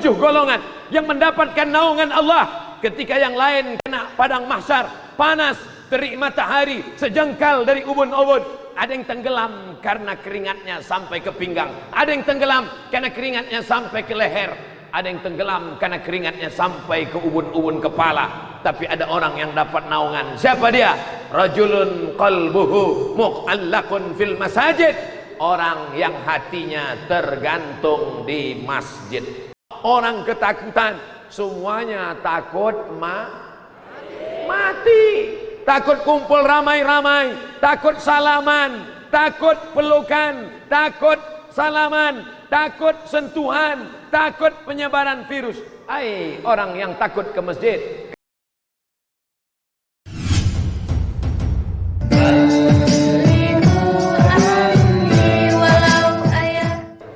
7 golongan yang mendapatkan naungan Allah ketika yang lain kena padang mahsyar, panas, terik matahari sejengkal dari ubun-ubun. Ada yang tenggelam karena keringatnya sampai ke pinggang, ada yang tenggelam karena keringatnya sampai ke leher, ada yang tenggelam karena keringatnya sampai ke ubun-ubun kepala. Tapi ada orang yang dapat naungan. Siapa dia? Rajulun qalbuhu mu'allaqun fil masajid. Orang yang hatinya tergantung di masjid. Orang ketakutan, semuanya takut mati. Takut kumpul ramai-ramai, takut salaman, takut pelukan, takut salaman, takut sentuhan, takut penyebaran virus. Hai orang yang takut ke masjid.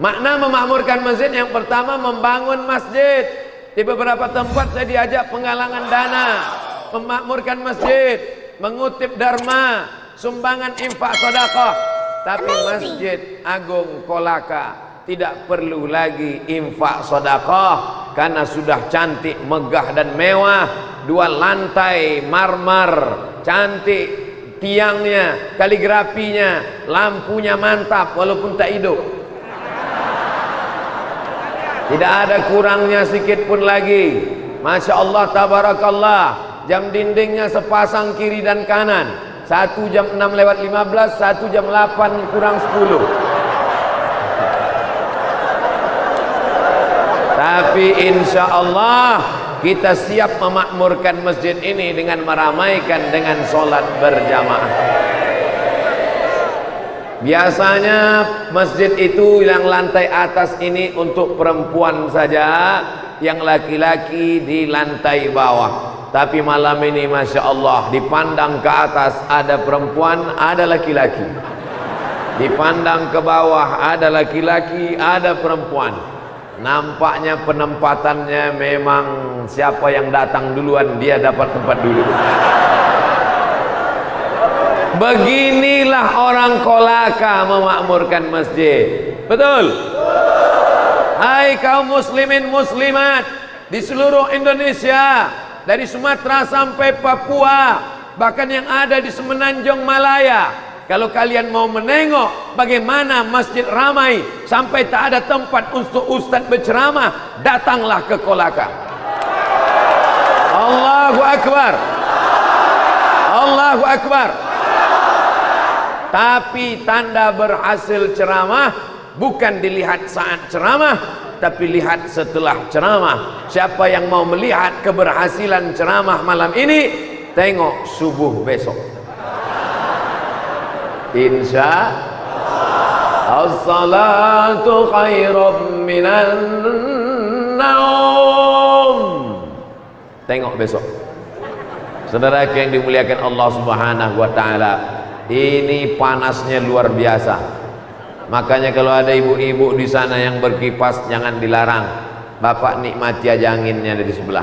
Makna memakmurkan masjid yang pertama membangun masjid. Di beberapa tempat saya diajak penggalangan dana, memakmurkan masjid, mengutip dharma, sumbangan infak sedekah. Tapi Masjid Agung Kolaka tidak perlu lagi infak sedekah karena sudah cantik, megah dan mewah. 2 lantai marmer, cantik tiangnya, kaligrafinya, lampunya mantap walaupun tak hidup. Tidak ada kurangnya sedikit pun lagi. Masya Allah, tabarakallah. Jam dindingnya sepasang kiri dan kanan. 1 jam 6:15, 1 jam 8 kurang 10. Tapi insya Allah kita siap memakmurkan masjid ini dengan meramaikan dengan sholat berjamaah. Biasanya masjid itu yang lantai atas ini untuk perempuan saja, yang laki-laki di lantai bawah. Tapi malam ini Masya Allah, dipandang ke atas ada perempuan, ada laki-laki. Dipandang ke bawah ada laki-laki, ada perempuan. Nampaknya penempatannya memang siapa yang datang duluan dia dapat tempat dulu. Beginilah orang Kolaka memakmurkan masjid. Betul? Hai kaum muslimin muslimat di seluruh Indonesia, dari Sumatera sampai Papua, bahkan yang ada di Semenanjung Malaya. Kalau kalian mau menengok bagaimana masjid ramai sampai tak ada tempat untuk ustaz berceramah, datanglah ke Kolaka. Allahu Akbar, Allahu Akbar. Tapi tanda berhasil ceramah bukan dilihat saat ceramah, tapi lihat setelah ceramah. Siapa yang mau melihat keberhasilan ceramah malam ini, tengok subuh besok. Insya as-salatu khairum minan naum. Tengok besok. Saudara yang dimuliakan Allah Subhanahu wa taala, ini panasnya luar biasa. Makanya kalau ada ibu-ibu di sana yang berkipas, jangan dilarang. Bapak nikmati aja anginnya dari sebelah.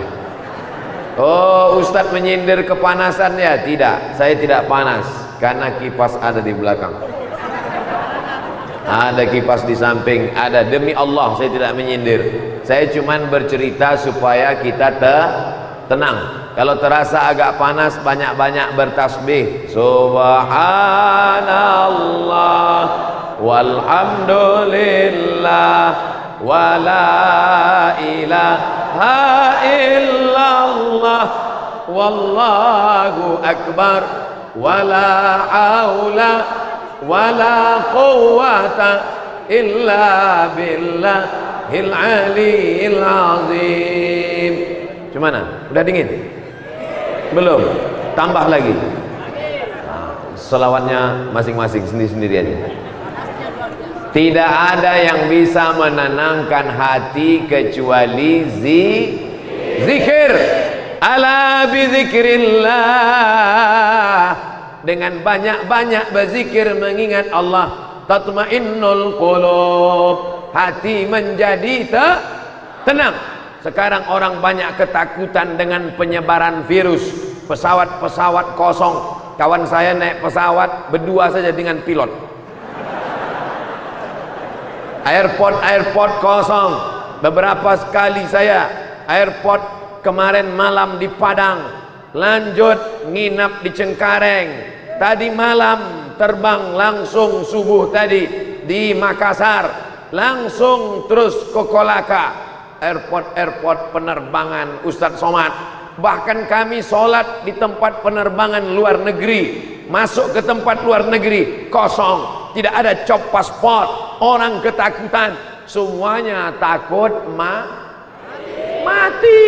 Oh, Ustadz menyindir kepanasan ya? Tidak, saya tidak panas karena kipas ada di belakang. Ada kipas di samping, ada. Demi Allah saya tidak menyindir. Saya cuman bercerita supaya kita tenang. Kalau terasa agak panas, banyak-banyak bertasbih. Subhanallah walhamdulillah wala ilaha illallah wallahu akbar wala haula wala quwwata illa billahil aliyil azim. Gimana? Udah dingin? Belum? Tambah lagi. Selawatnya masing-masing, sendiri-sendiri aja. Tidak ada yang bisa menenangkan hati kecuali zikir. Ala bizikrillah. Dengan banyak-banyak berzikir mengingat Allah, tatmainnul qulub. Hati menjadi tenang. Sekarang orang banyak ketakutan dengan penyebaran virus. Pesawat-pesawat kosong. Kawan saya naik pesawat berdua saja dengan pilot. Airport kosong. Beberapa sekali saya airport kemarin malam di Padang, lanjut nginap di Cengkareng, tadi malam terbang langsung subuh tadi di Makassar, langsung terus ke Kolaka. Airport penerbangan Ustadz Somad. Bahkan kami sholat di tempat penerbangan luar negeri, masuk ke tempat luar negeri kosong, tidak ada cop paspor, orang ketakutan, semuanya takut mati,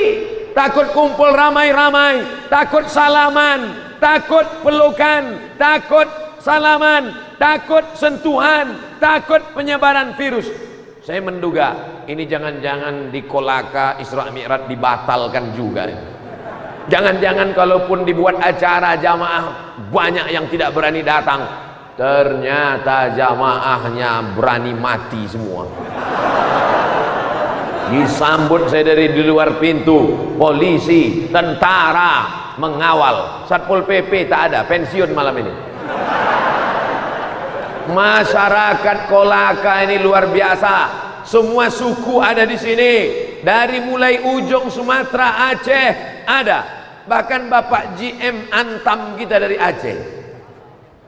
takut kumpul ramai-ramai, takut salaman, takut pelukan, takut salaman, takut sentuhan, takut penyebaran virus. Saya menduga ini jangan-jangan di Kolaka Isra Mi'raj dibatalkan juga. Jangan-jangan kalaupun dibuat acara jamaah banyak yang tidak berani datang, ternyata jamaahnya berani mati semua. Disambut saya dari di luar pintu, polisi, tentara mengawal. Satpol PP tak ada, pensiun malam ini. Masyarakat Kolaka ini luar biasa. Semua suku ada di sini. Dari mulai ujung Sumatera, Aceh ada. Bahkan Bapak GM Antam kita dari Aceh.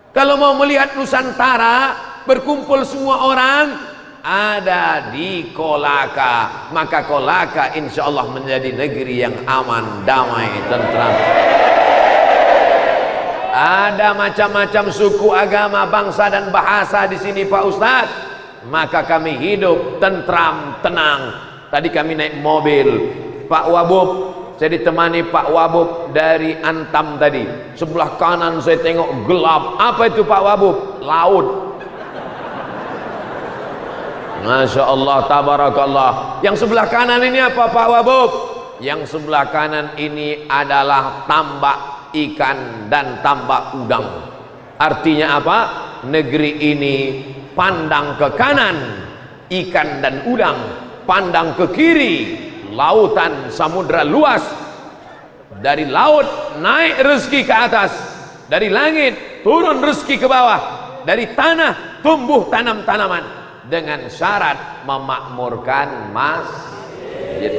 Kalau mau melihat Nusantara, berkumpul semua orang, ada di Kolaka. Maka Kolaka insya Allah menjadi negeri yang aman, damai, tentram. Ada macam-macam suku, agama, bangsa dan bahasa di sini Pak Ustadz. Maka kami hidup tentram, tenang. Tadi kami naik mobil Pak Wabub, saya ditemani Pak Wabub dari Antam tadi. Sebelah kanan saya tengok gelap. Apa itu Pak Wabub? Laut. Masya Allah, tabarakallah. Yang sebelah kanan ini apa Pak Wabub? Yang sebelah kanan ini adalah tambak ikan dan tambak udang. Artinya apa? Negeri ini pandang ke kanan ikan dan udang, pandang ke kiri lautan samudra luas. Dari laut naik rezeki ke atas, dari langit turun rezeki ke bawah, dari tanah tumbuh tanam-tanaman, dengan syarat memakmurkan masjid.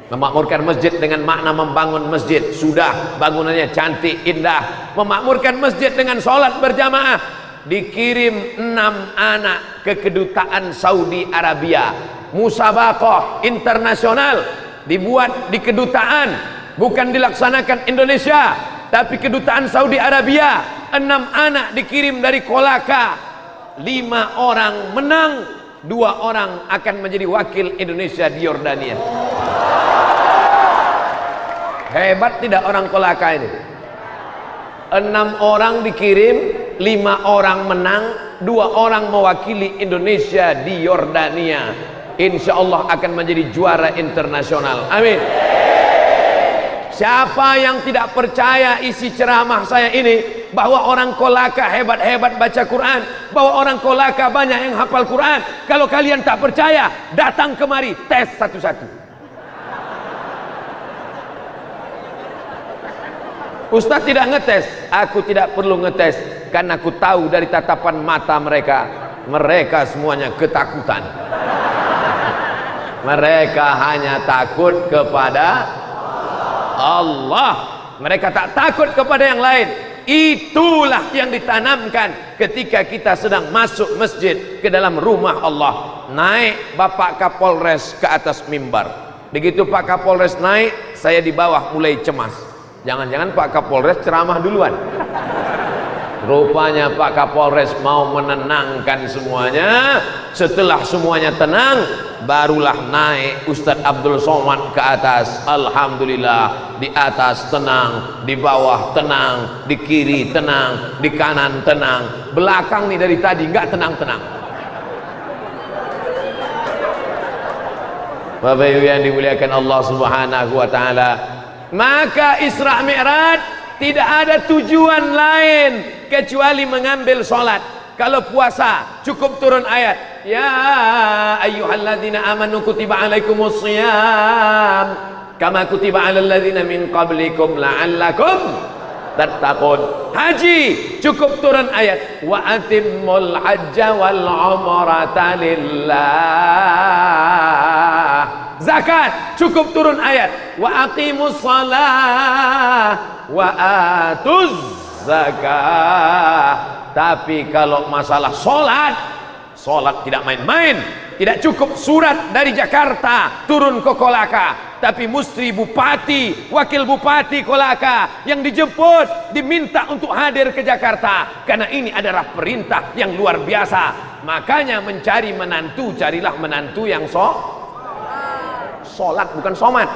Memakmurkan masjid dengan makna membangun masjid, sudah bangunannya cantik indah. Memakmurkan masjid dengan sholat berjamaah. Dikirim 6 anak ke kedutaan Saudi Arabia, musabaqah internasional dibuat di kedutaan, bukan dilaksanakan Indonesia tapi kedutaan Saudi Arabia. 6 anak dikirim dari Kolaka, 5 orang menang, 2 orang akan menjadi wakil Indonesia di Yordania. Hebat tidak orang Kolaka ini? 6 orang dikirim, 5 orang menang, 2 orang mewakili Indonesia di Yordania. Insya Allah akan menjadi juara internasional. Amin. Siapa yang tidak percaya isi ceramah saya ini, bahwa orang Kolaka hebat-hebat baca Quran, bahwa orang Kolaka banyak yang hafal Quran, kalau kalian tak percaya, datang kemari, tes satu-satu. Ustaz tidak ngetes, aku tidak perlu ngetes, karena aku tahu dari tatapan mata mereka, mereka semuanya ketakutan. Mereka hanya takut kepada Allah, mereka tak takut kepada yang lain. Itulah yang ditanamkan ketika kita sedang masuk masjid ke dalam rumah Allah. Naik Bapak Kapolres ke atas mimbar, begitu Pak Kapolres naik, saya di bawah mulai cemas. Jangan-jangan Pak Kapolres ceramah duluan. Rupanya Pak Kapolres mau menenangkan semuanya. Setelah semuanya tenang, barulah naik Ustadz Abdul Somad ke atas. Alhamdulillah, di atas tenang, di bawah tenang, di kiri tenang, di kanan tenang. Belakang nih dari tadi nggak tenang-tenang. Bapak Ibu yang dimuliakan Allah Subhanahu wa taala, maka Isra Mi'raj tidak ada tujuan lain kecuali mengambil sholat. Kalau puasa cukup turun ayat, ya ayyuhalladzina amanu kutiba alaikumus shiyam kama kutiba alal ladzina min qablikum la'allakum tattaqun. Haji cukup turun ayat, wa atimmul hajja wal umrata lillah. zakat, cukup turun ayat wa aqimus shalah wa atuz zakah. Tapi kalau masalah sholat tidak main-main. Tidak cukup surat dari Jakarta turun ke Kolaka, tapi mesti bupati, wakil bupati Kolaka yang dijemput, diminta untuk hadir ke Jakarta, karena ini adalah perintah yang luar biasa. Makanya mencari menantu, carilah menantu yang sholat, bukan somat.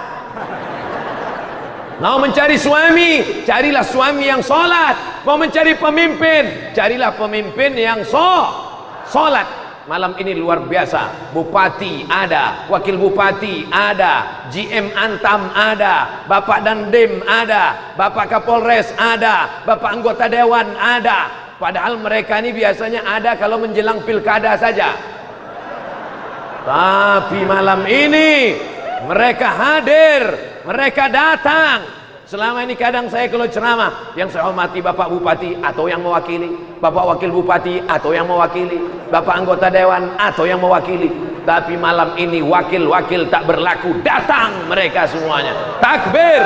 Mau mencari suami, carilah suami yang sholat. Mau mencari pemimpin, carilah pemimpin yang sholat. Malam ini luar biasa. Bupati ada, wakil bupati ada, GM Antam ada, Bapak Dandim ada, Bapak Kapolres ada, Bapak anggota dewan ada. Padahal mereka ini biasanya ada kalau menjelang pilkada saja. Tapi malam ini mereka hadir, mereka datang. Selama ini kadang saya kalau ceramah, yang saya hormati Bapak Bupati atau yang mewakili, Bapak Wakil Bupati atau yang mewakili, Bapak anggota dewan atau yang mewakili. Tapi malam ini wakil-wakil tak berlaku, datang mereka semuanya. Takbir.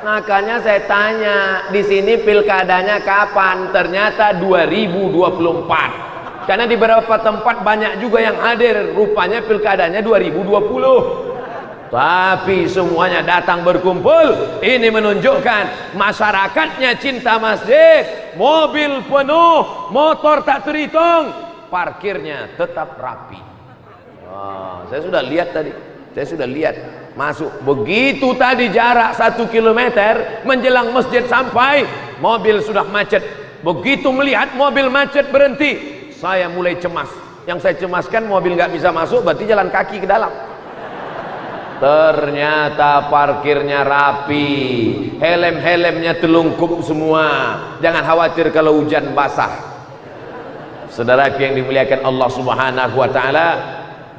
Makanya saya tanya, di sini pilkadanya kapan? Ternyata 2024. Karena di beberapa tempat banyak juga yang hadir, rupanya pilkadanya 2020. Tapi semuanya datang berkumpul. Ini menunjukkan masyarakatnya cinta masjid. Mobil penuh, motor tak terhitung, parkirnya tetap rapi. Saya sudah lihat tadi, masuk begitu tadi jarak 1 kilometer menjelang masjid sampai, mobil sudah macet. Begitu melihat mobil macet berhenti, saya mulai cemas. Yang saya cemaskan mobil nggak bisa masuk, berarti jalan kaki ke dalam. Ternyata parkirnya rapi, helm-helmnya telungkup semua. Jangan khawatir kalau hujan basah. Saudaraku yang dimuliakan Allah Subhanahu wa taala,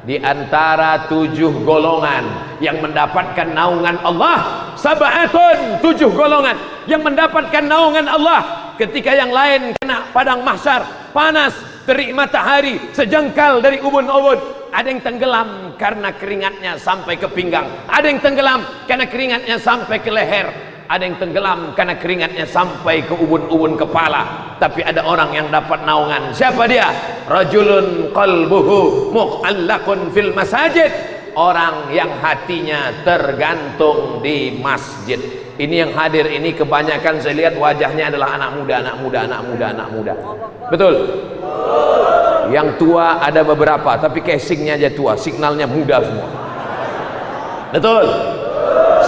di antara 7 golongan yang mendapatkan naungan Allah, sab'atun, 7 golongan yang mendapatkan naungan Allah ketika yang lain kena padang mahsyar, panas, terik matahari, sejengkal dari ubun-ubun. Ada yang tenggelam karena keringatnya sampai ke pinggang, ada yang tenggelam karena keringatnya sampai ke leher, ada yang tenggelam karena keringatnya sampai ke ubun-ubun kepala. Tapi ada orang yang dapat naungan. Siapa dia? Rajulun qalbuhu mu'allaqun fil masajid. Orang yang hatinya tergantung di masjid. Ini yang hadir ini kebanyakan saya lihat wajahnya adalah anak muda. Betul? Yang tua ada beberapa, tapi casingnya aja tua, signalnya muda semua. Betul?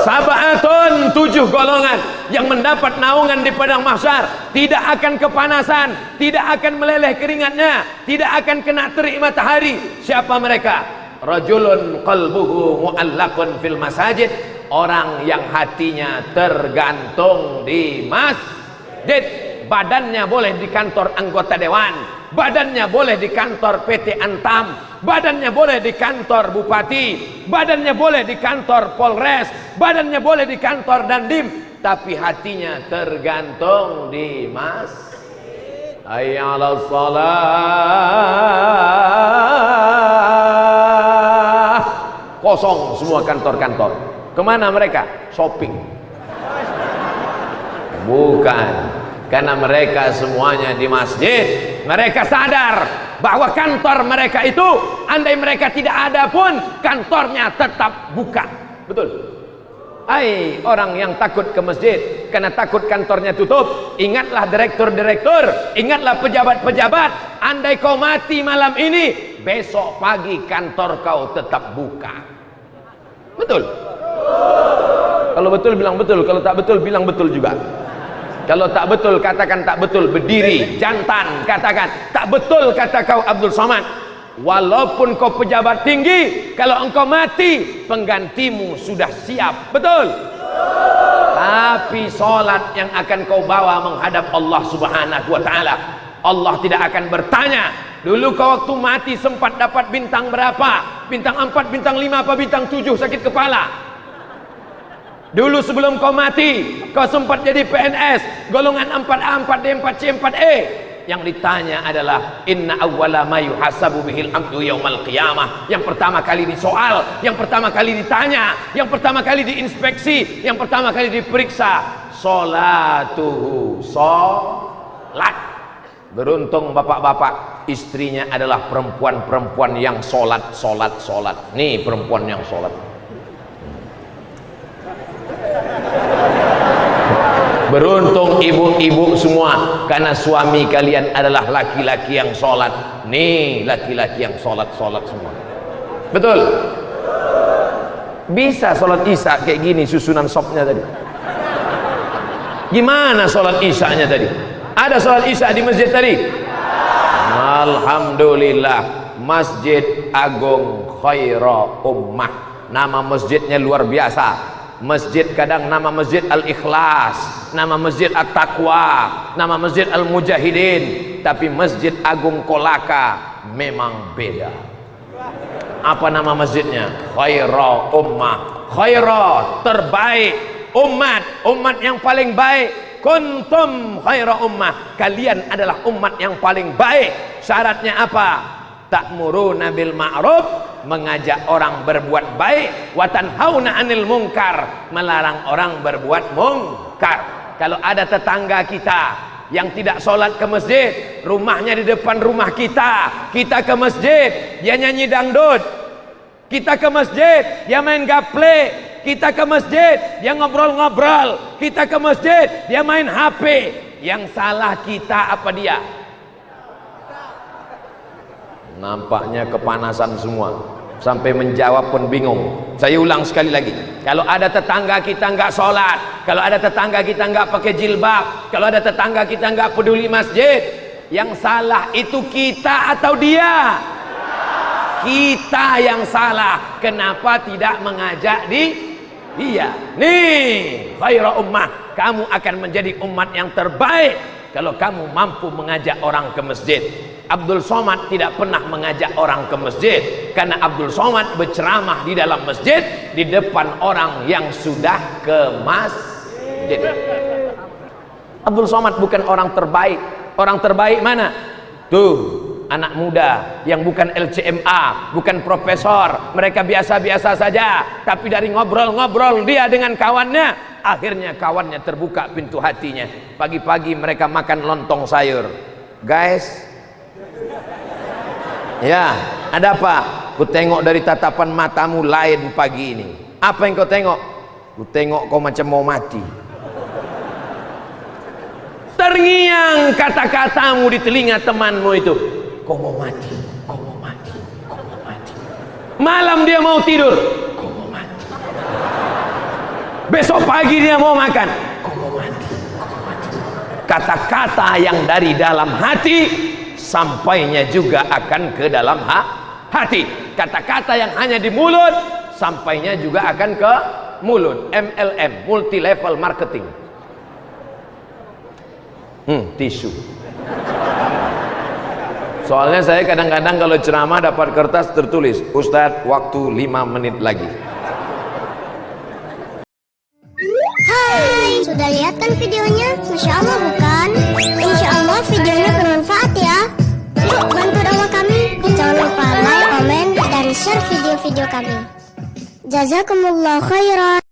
Sab'atun, 7 golongan yang mendapat naungan di padang mahsyar, tidak akan kepanasan, tidak akan meleleh keringatnya, tidak akan kena terik matahari. Siapa mereka? Rajulun qalbuhu mu'allaqun fil masajid. Orang yang hatinya tergantung di masjid. Badannya boleh di kantor anggota dewan, badannya boleh di kantor PT Antam, badannya boleh di kantor bupati, badannya boleh di kantor Polres, badannya boleh di kantor Dandim, tapi hatinya tergantung di masjid. Hayya 'alas shalah. Kosong semua kantor-kantor. Kemana mereka? Shopping. Bukan. Karena mereka semuanya di masjid. Mereka sadar bahwa kantor mereka itu, andai mereka tidak ada pun, kantornya tetap buka. Betul? Hai orang yang takut ke masjid karena takut kantornya tutup, ingatlah direktur-direktur, ingatlah pejabat-pejabat. Andai kau mati malam ini, besok pagi kantor kau tetap buka. Betul? Kalau betul bilang betul, kalau tak betul bilang betul juga. Kalau tak betul katakan tak betul, berdiri jantan katakan tak betul, kata kau Abdul Somad. Walaupun kau pejabat tinggi, kalau engkau mati penggantimu sudah siap. Betul? Tapi solat yang akan kau bawa menghadap Allah Subhanahu wa taala, Allah tidak akan bertanya, dulu kau waktu mati sempat dapat bintang berapa? Bintang 4, bintang 5 apa bintang 7 sakit kepala? Dulu sebelum kau mati, kau sempat jadi PNS golongan 4A, 4D, 4C, 4E. Yang ditanya adalah inna awwala ma yuhasabu bihil abdu yaumal qiyamah. Yang pertama kali disoal, yang pertama kali ditanya, yang pertama kali diinspeksi, yang pertama kali diperiksa sholatuhu, sholat. Beruntung bapak-bapak, istrinya adalah perempuan-perempuan yang sholat. Nih perempuan yang sholat. Beruntung ibu-ibu semua, karena suami kalian adalah laki-laki yang sholat. Nih laki-laki yang sholat semua. Betul? Bisa sholat isya kayak gini susunan sopnya tadi? Gimana sholat isyanya tadi? Ada sholat isya di masjid tadi? Alhamdulillah. Masjid Agung Khaira Ummah. Nama masjidnya luar biasa. Masjid kadang nama masjid Al-Ikhlas, nama masjid At-Taqwa, nama masjid Al-Mujahidin, tapi Masjid Agung Kolaka memang beda. Apa nama masjidnya? Khaira Ummah. Khaira, terbaik. Umat yang paling baik. Kuntum khaira ummah, kalian adalah umat yang paling baik. Syaratnya apa? Ta'muruna bil ma'ruf, mengajak orang berbuat baik, wa tanhauna 'anil munkar, melarang orang berbuat mungkar. Kalau ada tetangga kita yang tidak sholat ke masjid, rumahnya di depan rumah kita ke masjid, dia nyanyi dangdut. Kita ke masjid, dia main gaple. Kita ke masjid, dia ngobrol-ngobrol. Kita ke masjid, dia main HP. Yang salah kita apa dia? Nampaknya kepanasan semua, sampai menjawab pun bingung. Saya ulang sekali lagi, kalau ada tetangga kita nggak sholat, kalau ada tetangga kita nggak pakai jilbab, kalau ada tetangga kita nggak peduli masjid, yang salah itu kita atau dia? Kita yang salah. Kenapa tidak mengajak dia? Nih khaira ummah, kamu akan menjadi umat yang terbaik kalau kamu mampu mengajak orang ke masjid. Abdul Somad tidak pernah mengajak orang ke masjid, karena Abdul Somad berceramah di dalam masjid di depan orang yang sudah ke masjid. Abdul Somad bukan orang terbaik. Orang terbaik mana? Tuh, anak muda yang bukan LCMA, bukan profesor, mereka biasa-biasa saja, tapi dari ngobrol-ngobrol dia dengan kawannya, akhirnya kawannya terbuka pintu hatinya. Pagi-pagi mereka makan lontong sayur. Guys, ya, ada apa? Ku tengok dari tatapan matamu lain pagi ini. Apa yang kau tengok? Ku tengok kau macam mau mati. Terngiang kata-katamu di telinga temanmu itu. Kau mau mati, kau mau mati, kau mau mati. Malam dia mau tidur, kau mau mati. Besok pagi dia mau makan, kau mau mati, kau mau mati. Kata-kata yang dari dalam hati sampainya juga akan ke dalam hati. Kata-kata yang hanya di mulut sampainya juga akan ke mulut. MLM, multi level marketing. Tisu. Soalnya saya kadang-kadang kalau ceramah dapat kertas tertulis, Ustadz waktu 5 menit lagi. Hai, sudah lihat kan videonya? Masya Allah bukan? Insya Allah videonya bermanfaat ya. Yuk bantu dakwah kami. Jangan lupa like, komen, dan share video-video kami. Jazakumullah khairan.